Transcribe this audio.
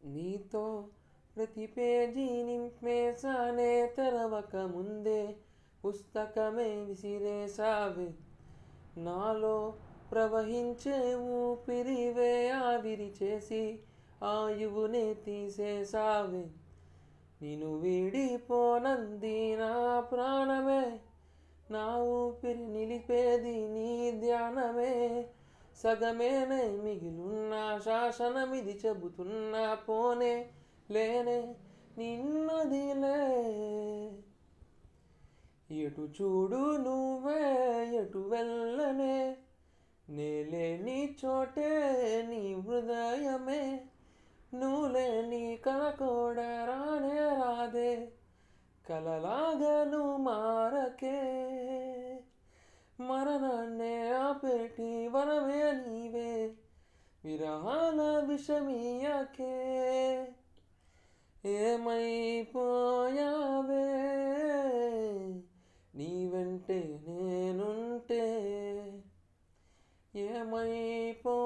నీతో ప్రతి పేజీ నింపేసానే తెరవక ముందే పుస్తకమే విసిరేసావే నాలో ప్రవహించే ఊపిరివే ఆవిరి చేసి ఆయువునే తీసేసావే నిన్ను వీడిపోనంది నా ప్రాణమే నా ఊపిరి నిలిపేది నీ ధ్యానమే సగమేనే మిగిలున్న శాసనమిది చెబుతున్నా పోనే లేనే నిన్నదిలే ఎటు చూడు నువ్వే ఎటు వెళ్ళనే నేలే నీ చోటే నీ హృదయమే నువ్వులే నీ కల కూడా రానే రాదే కలలాగా నువ్వు మారకే మరణాన్నే ఆపేటి వరమే నీవే విరహాల విషమీయకే ఏమైపోయావే నీ వెంటే నేనుంటే ఏమైపోయావే